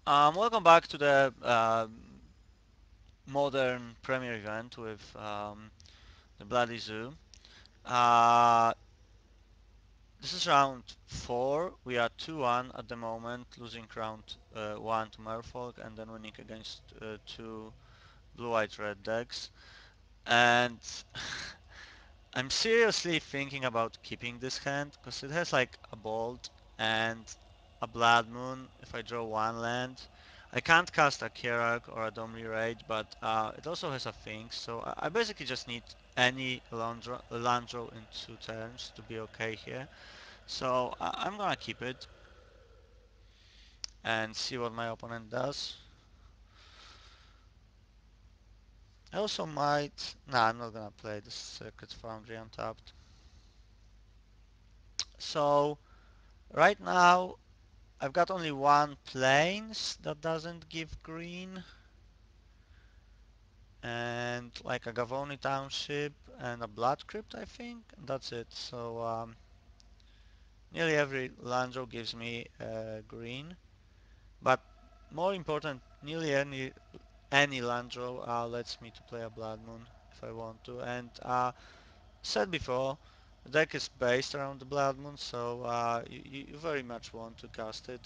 Welcome back to the modern premiere event with the Bloody Zoo. Uh, this is round 4. We are 2-1 at the moment, losing round 1 to Merfolk and then winning against 2 blue-white red decks. And I'm seriously thinking about keeping this hand because it has like a Bolt and a Blood Moon if I draw one land. I can't cast a Kerak or a Domri Raid, but it also has a thing, so I basically just need any land draw in 2 turns to be okay here. So I'm gonna keep it and see what my opponent does. I also might... Nah, I'm not gonna play the Circuit Foundry untapped. So right now I've got only one plains that doesn't give green and like a Gavoni Township and a Blood Crypt I think, and that's it. So nearly every land draw gives me green, but more important, nearly any land draw lets me to play a Blood Moon if I want to. And said before, the deck is based around the Blood Moon, so you very much want to cast it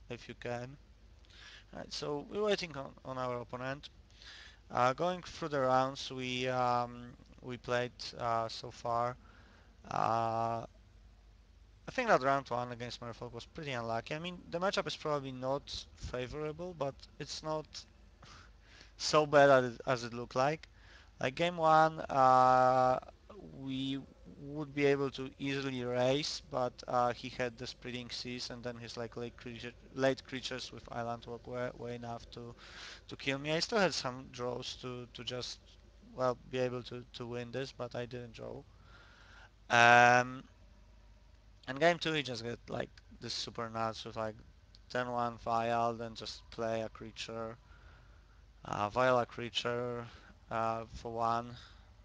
if you can. Right, so we're waiting on our opponent. Going through the rounds we played so far, I think that round 1 against Merfolk was pretty unlucky. I mean, the matchup is probably not favorable, but it's not so bad as it looked like. Like game 1, we would be able to easily race, but he had the Spreading Seas and then his like late creatures with Island Walk were enough to kill me. I still had some draws to just, well, be able to win this, but I didn't draw. Um, and game 2 he just get like this super nuts with like 10-1 Vial, then just play a creature, Vial a creature for 1,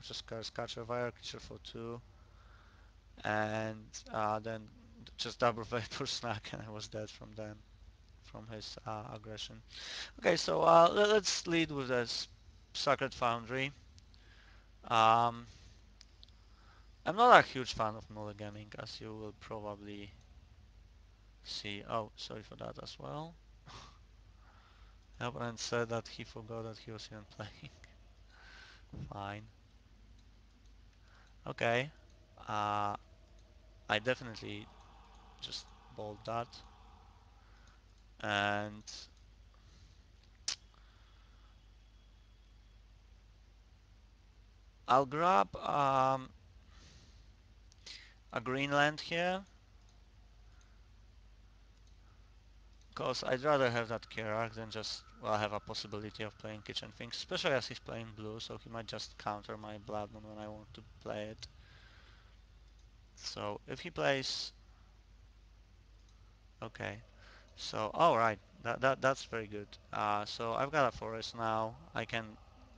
just Curse Catcher, Vial creature for 2, and then just double Vapor Snack and I was dead from then, from his aggression. Okay, so let's lead with this Sacred Foundry. Um, I'm not a huge fan of mulliganing, as you will probably see. Oh, sorry for that as well. My opponent said that he forgot that he was even playing. Fine. Okay. Uh, I definitely just bold that. And I'll grab a Greenland here, because I'd rather have that Kerak than just, well, have a possibility of playing Kitchen Things, especially as he's playing blue, so he might just counter my Blood Moon when I want to play it. So if he plays... Okay. So, all right, that's very good. So I've got a forest now. I can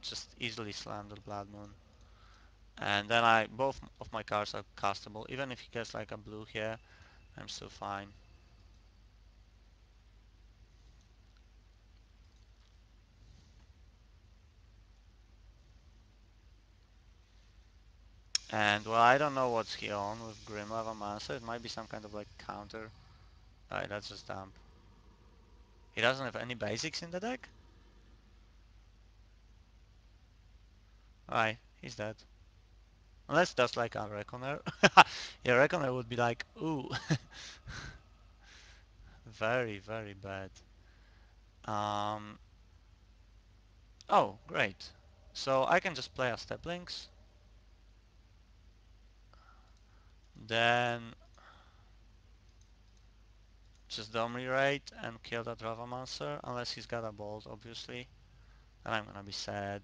just easily slam the Blood Moon, and then both of my cards are castable. Even if he gets like a blue here, I'm still fine. And well, I don't know what's he on with Grim Lava Mancer. It might be some kind of like counter. Alright, that's just dump. He doesn't have any basics in the deck? Alright, he's dead. Unless that's like a Reckoner. Yeah, Reckoner would be like, ooh, very, very bad. Um, oh, great. So I can just play a Step Links, then just Dominate and kill that Rava Monster, unless he's got a Bolt, obviously. Then I'm gonna be sad.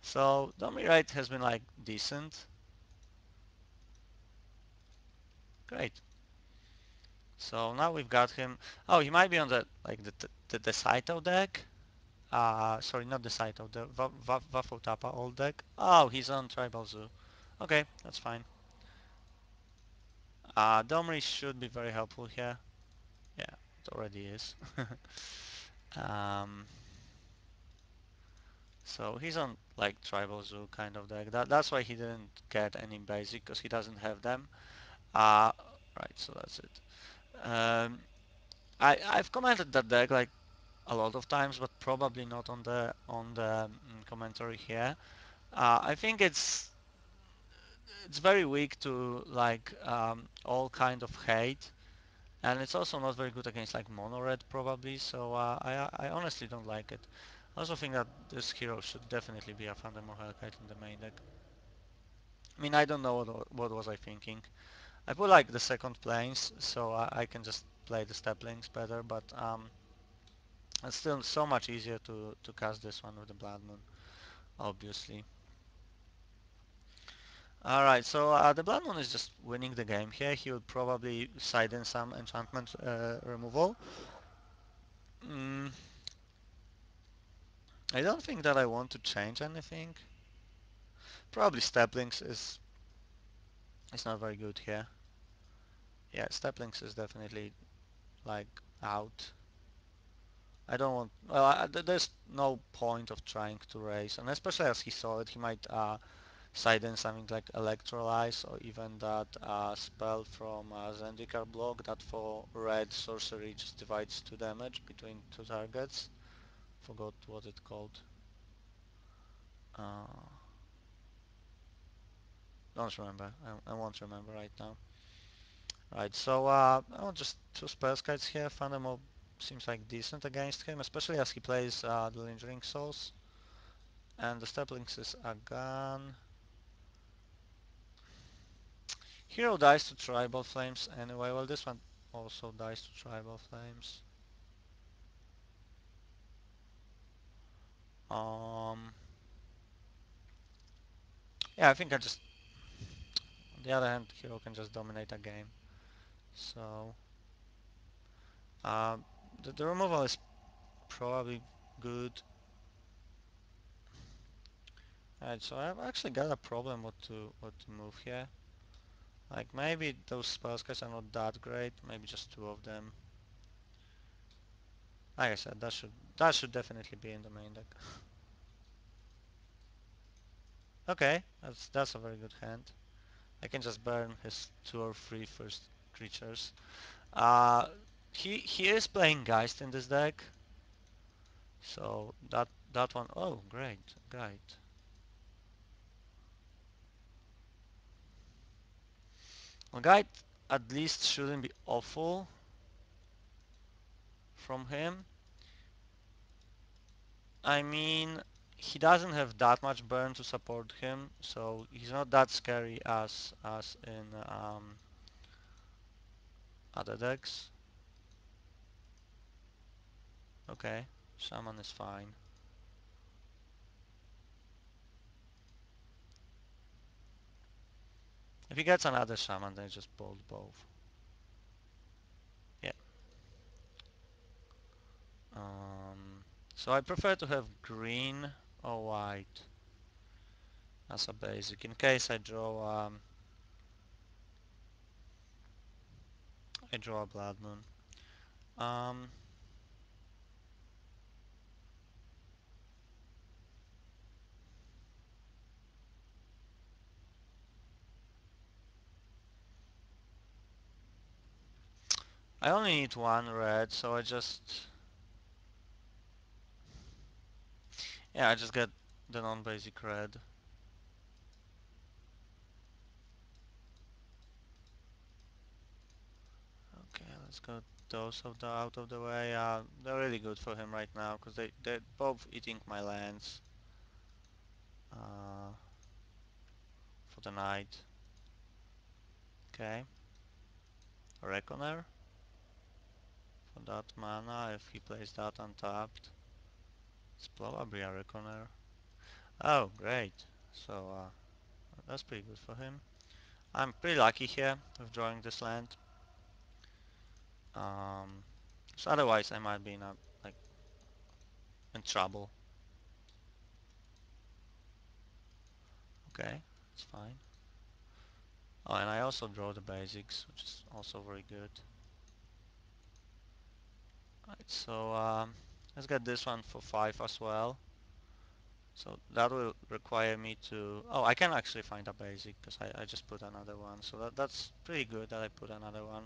So Dominate has been like decent. Great. So now we've got him. Oh, he might be on the like the Saito deck. Sorry, not the Saito, the Vafotapa old deck. Oh, he's on Tribal Zoo. Okay, that's fine. Domri should be very helpful here. Yeah, it already is. um, so he's on like tribal zoo kind of deck. That's why he didn't get any basic because he doesn't have them. Uh, right, so that's it. Um, I've commented that deck like a lot of times, but probably not on the commentary here. I think it's very weak to like all kind of hate, and it's also not very good against like mono red probably. So I honestly don't like it. I also think that this hero should definitely be a Thundermore Hellkite in the main deck. I mean, I don't know what was I thinking. I put like the second planes, so I can just play the step links better, but it's still so much easier to cast this one with the Blood Moon, obviously. Alright, so the Blood Moon is just winning the game here. He will probably side in some enchantment removal. Mm, I don't think that I want to change anything. Probably Steplinks is not very good here. Yeah, Steplinks is definitely like out. I don't want. Well, there's no point of trying to raise, and especially as he saw it, he might side in something like Electrolyze or even that spell from Zendikar block that for red sorcery just divides 2 damage between 2 targets. Forgot what it called. Uh, don't remember. I won't remember right now. Right, so oh, just 2 spell kites here. Thundermob seems like decent against him, especially as he plays the Lingering Souls. And the Steplings is a gun. Hero dies to Tribal Flames anyway. Well, this one also dies to Tribal Flames. Um, yeah, I think I just, on the other hand, Hero can just dominate a game. So, um, the removal is probably good. Alright, so I've actually got a problem what to move here. Like maybe those spell guys are not that great. Maybe just 2 of them. Like I said, that should definitely be in the main deck. Okay, that's a very good hand. I can just burn his 2 or 3 first creatures. Uh, he is playing Geist in this deck, so that one. Oh, great, great. Well, Guide at least shouldn't be awful from him. I mean, he doesn't have that much burn to support him, so he's not that scary as in other decks. Okay, Shaman is fine. If he gets another Shaman, then just bolt both. Yeah. Um, so I prefer to have green or white as a basic in case I draw a Blood Moon. Um, I only need 1 red, so I just get the non-basic red. Okay, let's go those out of the way. They're really good for him right now because they're both eating my lands uh, for the night. Okay, Reckoner for that mana. If he plays that untapped, it's probably a Reckoner. Oh, great. So that's pretty good for him. I'm pretty lucky here with drawing this land. Um, so otherwise I might be like in trouble. Okay, it's fine. Oh, and I also draw the basics, which is also very good. Right, so let's get this one for 5 as well. So that will require me to... Oh, I can actually find a basic because I just put another one. So that's pretty good that I put another one.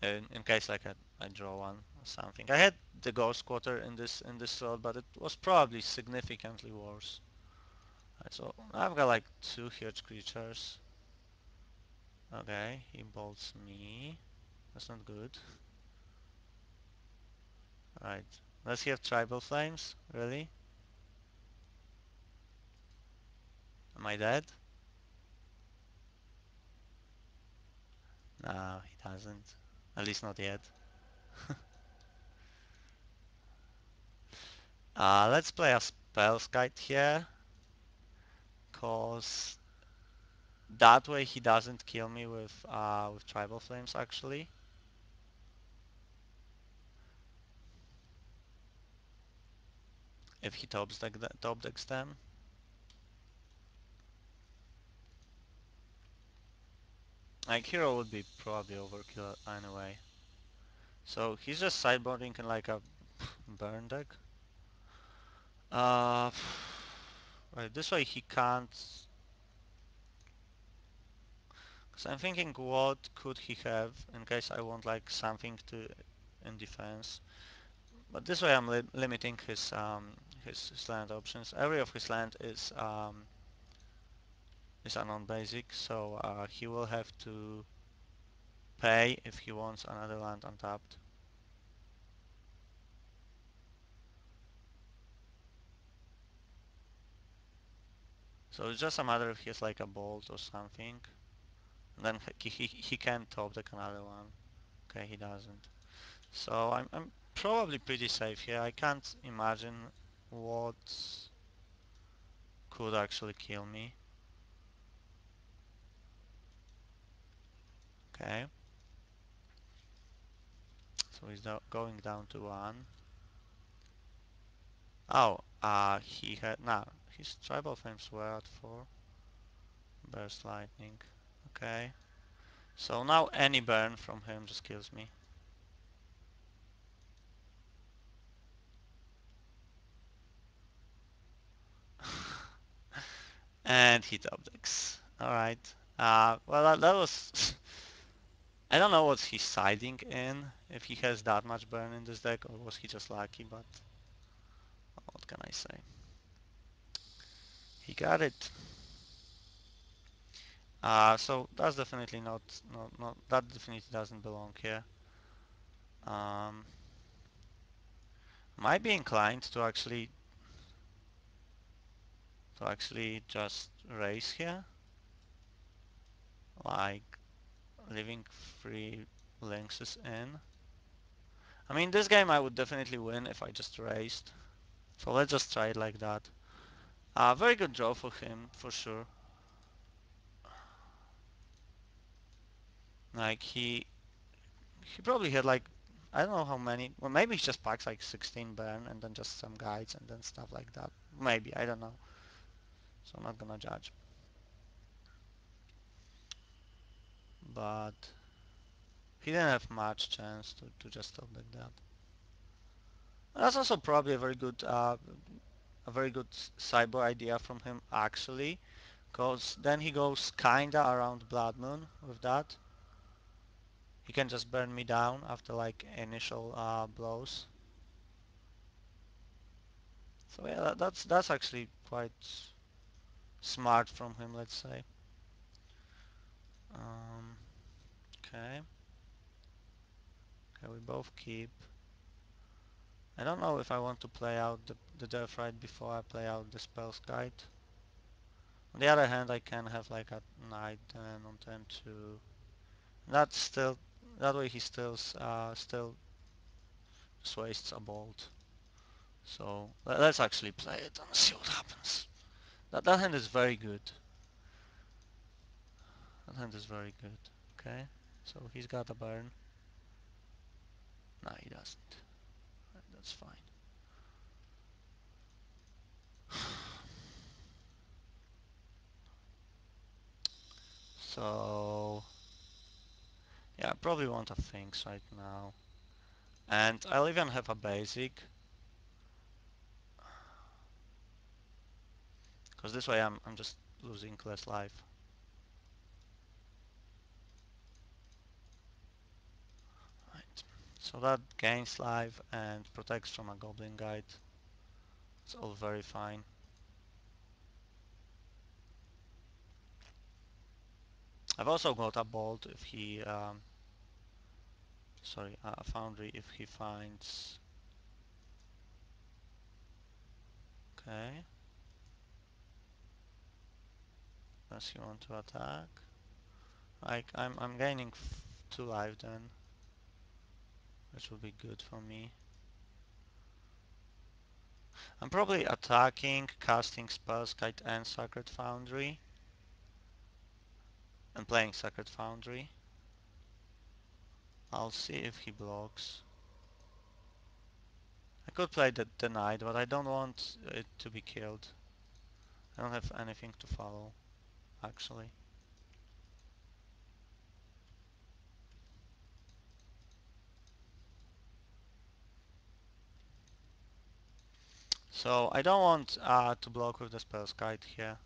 In case like I draw one or something. I had the Ghost Quarter in this slot, but it was probably significantly worse. Right, so I've got like 2 huge creatures. Okay, he bolts me. That's not good. Right. Does he have Tribal Flames? Really? Am I dead? No, he doesn't. At least not yet. Let's play a Spell Guide here. Cause that way he doesn't kill me with Tribal Flames actually. If he top decks them. Like Hero would be probably overkill anyway. So he's just sideboarding in like a burn deck. Uh, right, this way he can't... Cause I'm thinking what could he have in case I want like something to in defense. But this way I'm limiting his land options. Every of his land is a non-basic, so he will have to pay if he wants another land untapped. So it's just a matter if he has like a bolt or something. And then he can top deck another one. Okay, he doesn't. So I'm probably pretty safe here. I can't imagine what could actually kill me. Okay. So he's going down to 1. Oh, he had... Nah, his tribal flames were at 4. Burst lightning. Okay. So now any burn from him just kills me. And he top decks. Alright. Well that was... I don't know what he's siding in, if he has that much burn in this deck, or was he just lucky, but what can I say? He got it. So that's definitely not that definitely doesn't belong here. Um, might be inclined to actually just race here, like leaving 3 lynxes in. I mean, this game I would definitely win if I just raced. So let's just try it like that. Very good draw for him, for sure. Like he probably had like, I don't know how many, well maybe he just packs like 16 burn and then just some guides and then stuff like that. Maybe, I don't know. So I'm not gonna judge. But he didn't have much chance to just stop like that. That's also probably a very good cyber idea from him actually, cause then he goes kinda around Blood Moon with that. He can just burn me down after like initial blows. So yeah, that's actually quite smart from him, let's say. Um, okay. Okay, we both keep. I don't know if I want to play out the Death Ride before I play out the Spell's Guide. On the other hand, I can have like a Knight then on turn 2. That's still, that way he still just wastes a bolt. So let's actually play it and see what happens. That hand is very good. That hand is very good. Okay, so he's got a burn. No, he doesn't. Right, that's fine. So yeah, I probably want a things right now. And I'll even have a basic, because this way I'm just losing less life. Right. So that gains life and protects from a goblin guide. It's all very fine. I've also got a bolt if he, sorry, a foundry if he finds. Okay. Does he want to attack? Like I'm gaining 2 life then, which will be good for me. I'm probably attacking, casting Spells Kite and Sacred Foundry, and playing Sacred Foundry. I'll see if he blocks. I could play the Knight, but I don't want it to be killed. I don't have anything to follow, actually. So I don't want to block with the Spells Kite here.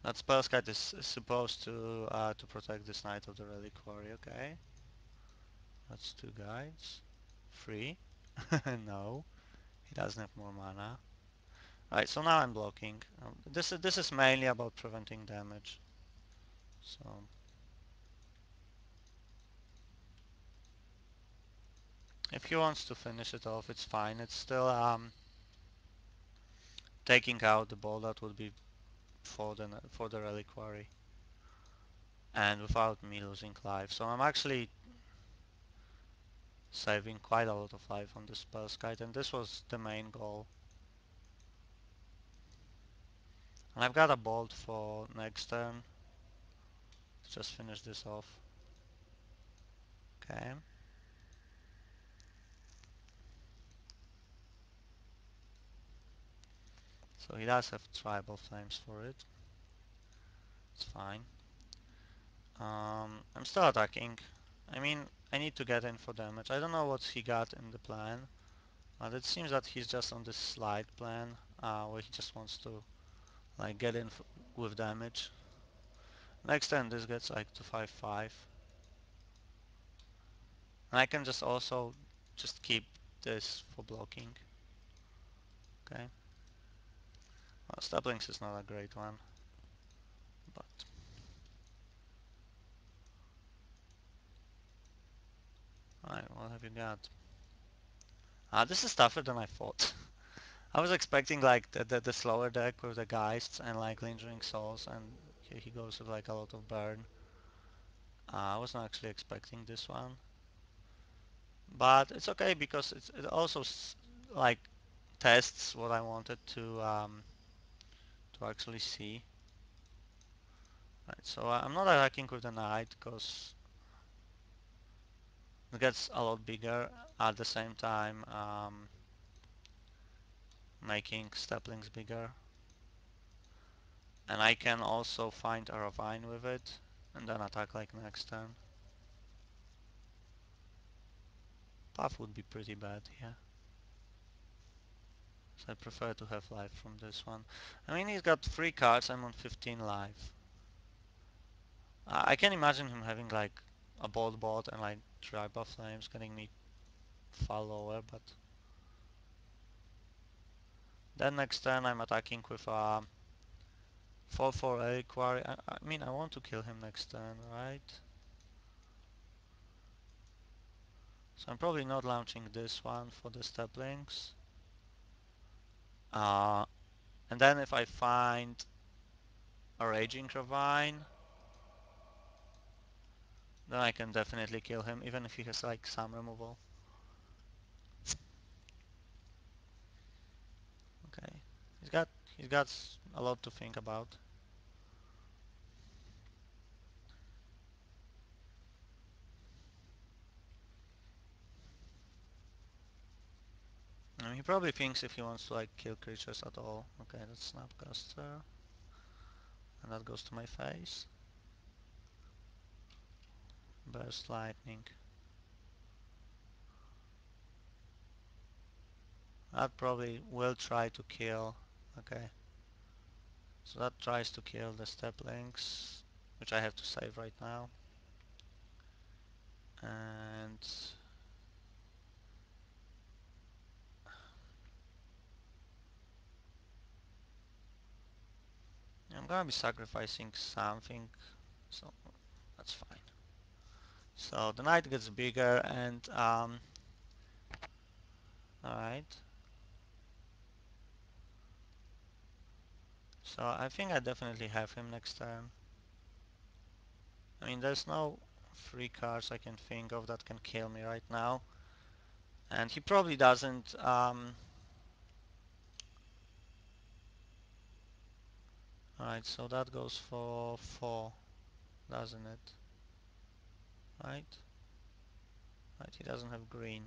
That Spells Kite is supposed to protect this Knight of the Reliquary, okay. That's 2 guides. 3. No, he doesn't have more mana. Right, so now I'm blocking. This is mainly about preventing damage. So if he wants to finish it off, it's fine. It's still taking out the ball that would be for the reliquary, and without me losing life. So I'm actually saving quite a lot of life on this Spell's Kite, and this was the main goal. And I've got a bolt for next turn to just finish this off. Okay. So he does have tribal flames for it. It's fine. I'm still attacking. I mean, I need to get in for damage. I don't know what he got in the plan, but it seems that he's just on this slide plan, where he just wants to like get in with damage. Next turn this gets like to 5-5. And I can just also just keep this for blocking. Okay. Well, Stablings is not a great one, but alright, what have you got? This is tougher than I thought. I was expecting like the slower deck with the Geists and like Lingering Souls, and here he goes with like a lot of burn. I was not actually expecting this one, but it's okay because it also like tests what I wanted to actually see. Right, so I'm not attacking with the Knight because it gets a lot bigger at the same time, making Steplings bigger. And I can also find a Ravine with it and then attack like next turn. Path would be pretty bad here. So I prefer to have life from this one. I mean, he's got 3 cards, I'm on 15 life. I can imagine him having like a bolt bot and like Tribal Flames getting me far lower, but then next turn I'm attacking with a 4-4 Reliquary. I mean, I want to kill him next turn, right? So I'm probably not launching this one for the Steplings. Uh, and then if I find a Raging Ravine, then I can definitely kill him, even if he has like some removal. Okay, he's got a lot to think about. He probably thinks if he wants to like kill creatures at all. Okay, that's Snapcaster. And that goes to my face. Burst lightning. That probably will try to kill. Okay. So that tries to kill the step links, which I have to save right now. And I'm gonna be sacrificing something, so that's fine. So the knight gets bigger and alright. So I think I definitely have him next turn. I mean, there's no free cards I can think of that can kill me right now. And he probably doesn't. Alright, so that goes for 4, doesn't it? Right? Right, he doesn't have green.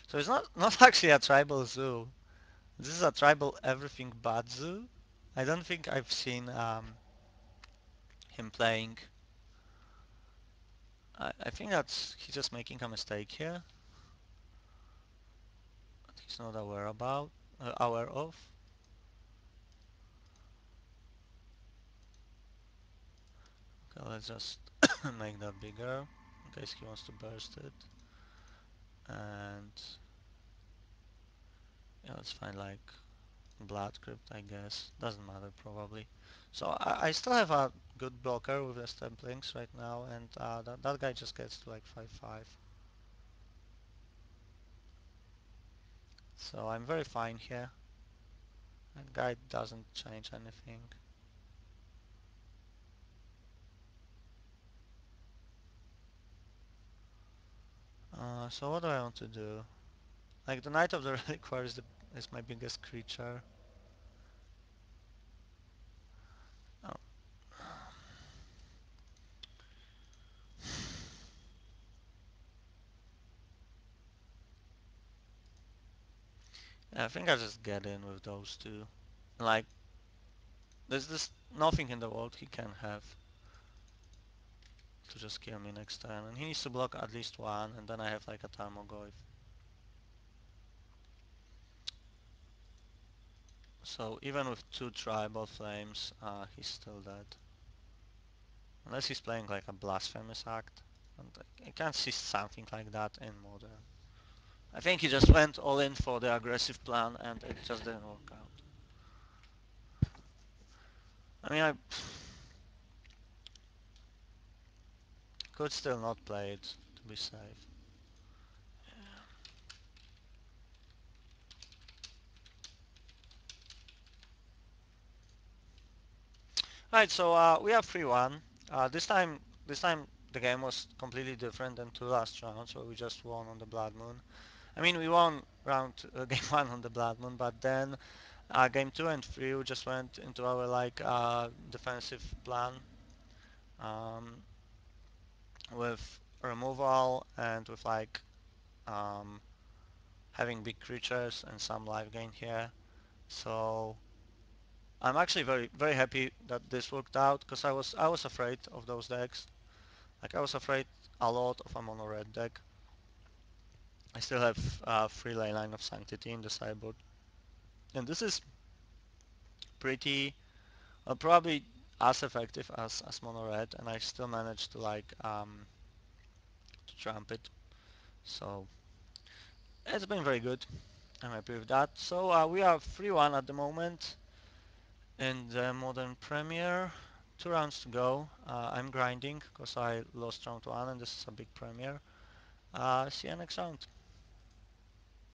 So it's not actually a tribal zoo. This is a tribal everything but zoo. I don't think I've seen him playing. I think that's he's just making a mistake here. That he's not aware of. Okay, let's just make that bigger in case he wants to burst it. And yeah, let's find like blood crypt, I guess. Doesn't matter probably. So I still have a good blocker with the stemplings right now, and that guy just gets to like 5-5. So I'm very fine here. That guy doesn't change anything. So what do I want to do? Like the Knight of the Reliquary is my biggest creature. Oh. Yeah, I think I just get in with those two. Like, there's just nothing in the world he can have to just kill me next turn. And he needs to block at least one, and then I have like a Tarmogoyf. So even with 2 Tribal Flames, he's still dead. Unless he's playing like a Blasphemous Act. And I can't see something like that in Modern. I think he just went all in for the aggressive plan and it just didn't work out. I mean, I could still not play it to be safe. Right, so we have 3-1. This time the game was completely different than 2 last rounds where we just won on the Blood Moon. I mean, we won game 1 on the Blood Moon, but then game 2 and 3 we just went into our like defensive plan um, with removal and with like um, having big creatures and some life gain here. So I'm actually very happy that this worked out because I was afraid of those decks. Like I was afraid a lot of a mono red deck. I still have 3 Leyline of Sanctity in the sideboard, and this is pretty probably as effective as mono red, and I still managed to like to trump it. So it's been very good. I'm happy with that. So we are 3-1 at the moment in the Modern Premier. 2 rounds to go. I'm grinding because I lost round 1 and this is a big Premier. See you next round.